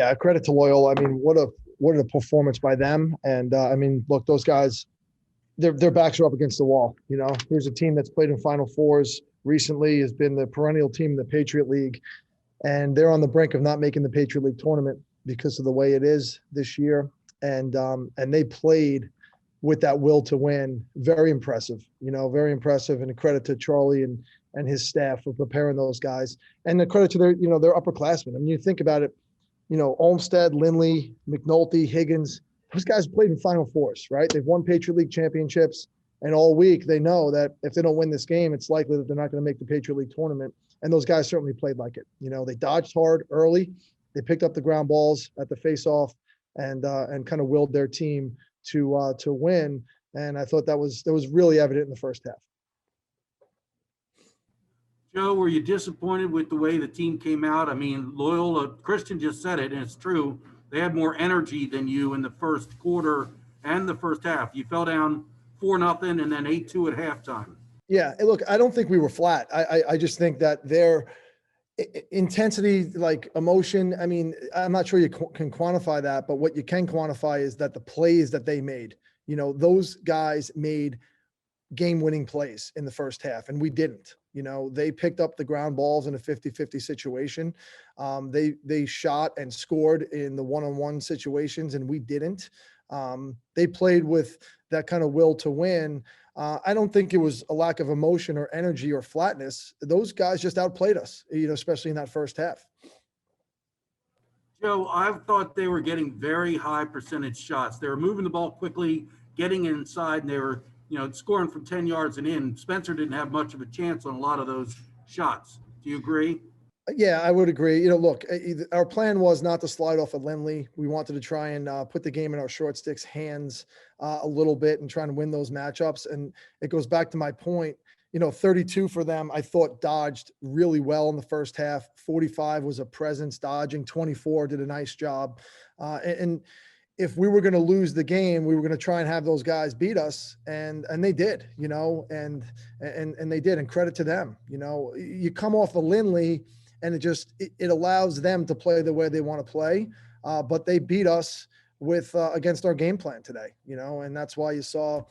Yeah, credit to Loyola. I mean, what a performance by them. And I mean, look, those guys, their backs are up against the wall. You know, here's a team that's played in Final Fours recently, has been the perennial team in the Patriot League, and they're on the brink of not making the Patriot League tournament because of the way it is this year. And they played with that will to win. Very impressive, you know, very impressive. And a credit to Charlie and his staff for preparing those guys. And a credit to their, you know, their upperclassmen. I mean, you think about it, you know, Olmsted, Lindley, McNulty, Higgins, those guys played in Final Fours, right? They've won Patriot League championships. And all week they know that if they don't win this game, it's likely that they're not going to make the Patriot League tournament. And those guys certainly played like it. You know, they dodged hard early. They picked up the ground balls at the face-off and kind of willed their team to win. And I thought that was really evident in the first half. Joe, were you disappointed with the way the team came out? I mean, Loyola, Christian just said it, and it's true. They had more energy than you in the first quarter and the first half. You fell down 4-0 and then 8-2 at halftime. Yeah, and look, I don't think we were flat. I just think that their intensity, like emotion, I mean, I'm not sure you can quantify that, but what you can quantify is that the plays that they made, you know, those guys made game-winning plays in the first half, and we didn't. You know, they picked up the ground balls in a 50-50 situation. They shot and scored in the one-on-one situations, and we didn't. They played with that kind of will to win. I don't think it was a lack of emotion or energy or flatness. Those guys just outplayed us, you know, especially in that first half. Joe, I thought they were getting very high percentage shots. They were moving the ball quickly, getting inside, and they were, you know, scoring from 10 yards and in. Spencer didn't have much of a chance on a lot of those shots. Do you agree? Yeah, I would agree. You know, look, our plan was not to slide off of Lindley. We wanted to try and put the game in our short sticks' hands a little bit and try and win those matchups. And it goes back to my point, you know, 32 for them, I thought dodged really well in the first half. 45 was a presence dodging. 24 did a nice job. And if we were going to lose the game, we were going to try and have those guys beat us, and they did, you know, and they did, and credit to them. You know, you come off of Lindley, and it allows them to play the way they want to play, but they beat us with against our game plan today, you know, and that's why you saw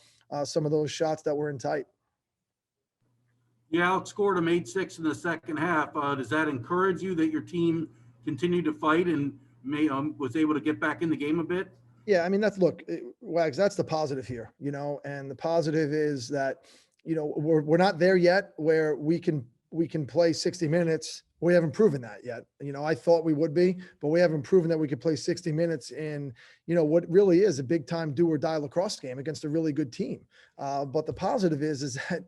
some of those shots that were in tight. You outscored them 8-6 in the second half. Does that encourage you that your team continued to fight and was able to get back in the game a bit? Yeah, I mean, Wags, that's the positive here, you know, and the positive is that, you know, we're not there yet where we can play 60 minutes. We haven't proven that yet. You know, I thought we would be, but we haven't proven that we could play 60 minutes in, you know, what really is a big time do or die lacrosse game against a really good team. But the positive is that,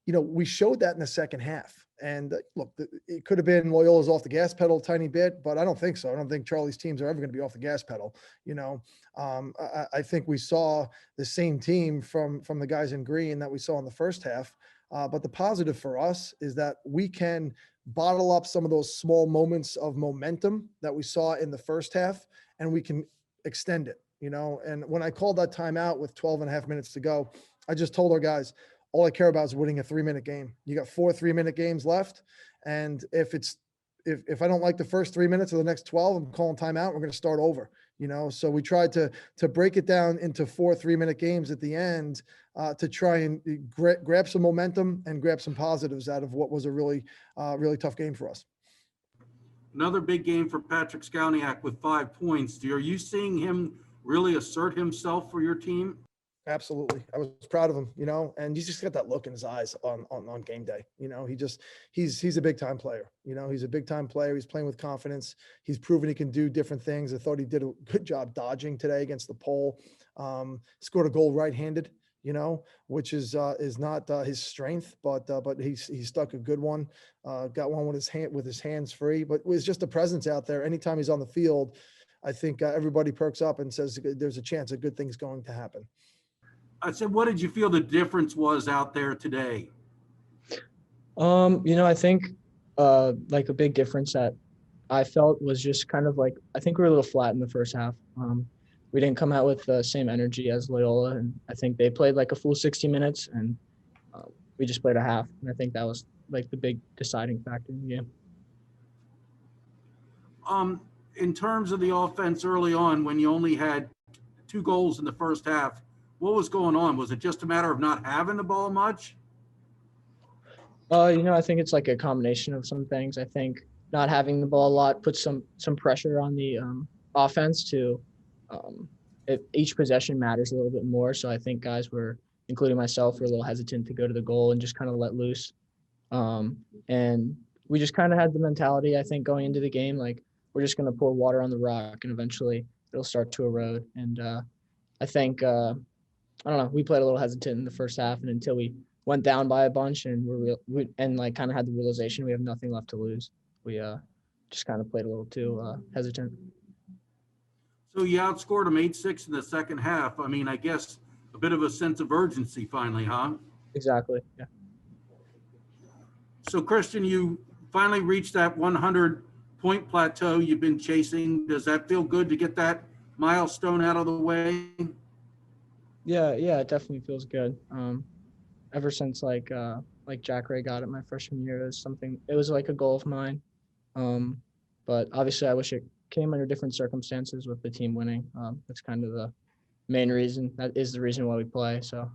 you know, we showed that in the second half. And look, it could have been Loyola's off the gas pedal a tiny bit, but I don't think so. I don't think Charlie's teams are ever going to be off the gas pedal. You know, I think we saw the same team from the guys in green that we saw in the first half. But the positive for us is that we can bottle up some of those small moments of momentum that we saw in the first half, and we can extend it, you know. And when I called that timeout with 12 and a half minutes to go, I just told our guys, all I care about is winning a 3-minute game. You got 4 3-minute games left. And if I don't like the first 3 minutes of the next 12, I'm calling timeout. We're going to start over, you know? So we tried to break it down into 4 3-minute games at the end to try and grab some momentum and grab some positives out of what was a really tough game for us. Another big game for Patrick Skalniak with 5 points. Are you seeing him really assert himself for your team? Absolutely. I was proud of him, you know, and he's just got that look in his eyes on game day. You know, he's a big time player. You know, he's a big time player. He's playing with confidence. He's proven he can do different things. I thought he did a good job dodging today against the pole. Scored a goal right-handed, you know, which is not his strength, but he stuck a good one. Got one with his hands free, but it was just a presence out there. Anytime he's on the field, I think everybody perks up and says there's a chance a good thing's going to happen. I said, what did you feel the difference was out there today? You know, I think like a big difference that I felt was just kind of like, I think we were a little flat in the first half. We didn't come out with the same energy as Loyola, and I think they played like a full 60 minutes, and we just played a half. And I think that was like the big deciding factor in the game. in terms of the offense early on, when you only had 2 goals in the first half, what was going on? Was it just a matter of not having the ball much? I think it's like a combination of some things. I think not having the ball a lot puts some pressure on the offense to each possession matters a little bit more. So I think guys were, including myself, were a little hesitant to go to the goal and just kind of let loose. And we just kind of had the mentality, I think, going into the game, like we're just going to pour water on the rock and eventually it'll start to erode. And I think, I don't know, we played a little hesitant in the first half, and until we went down by a bunch and we like kind of had the realization we have nothing left to lose, we just kind of played a little too hesitant. So you outscored them 8-6 in the second half. I mean, I guess a bit of a sense of urgency finally, huh? Exactly. Yeah. So Christian, you finally reached that 100-point plateau you've been chasing. Does that feel good to get that milestone out of the way? Yeah, it definitely feels good. Ever since like Jack Ray got it my freshman year, it was like a goal of mine. But obviously I wish it came under different circumstances with the team winning. That's kind of the main reason. That is the reason why we play. So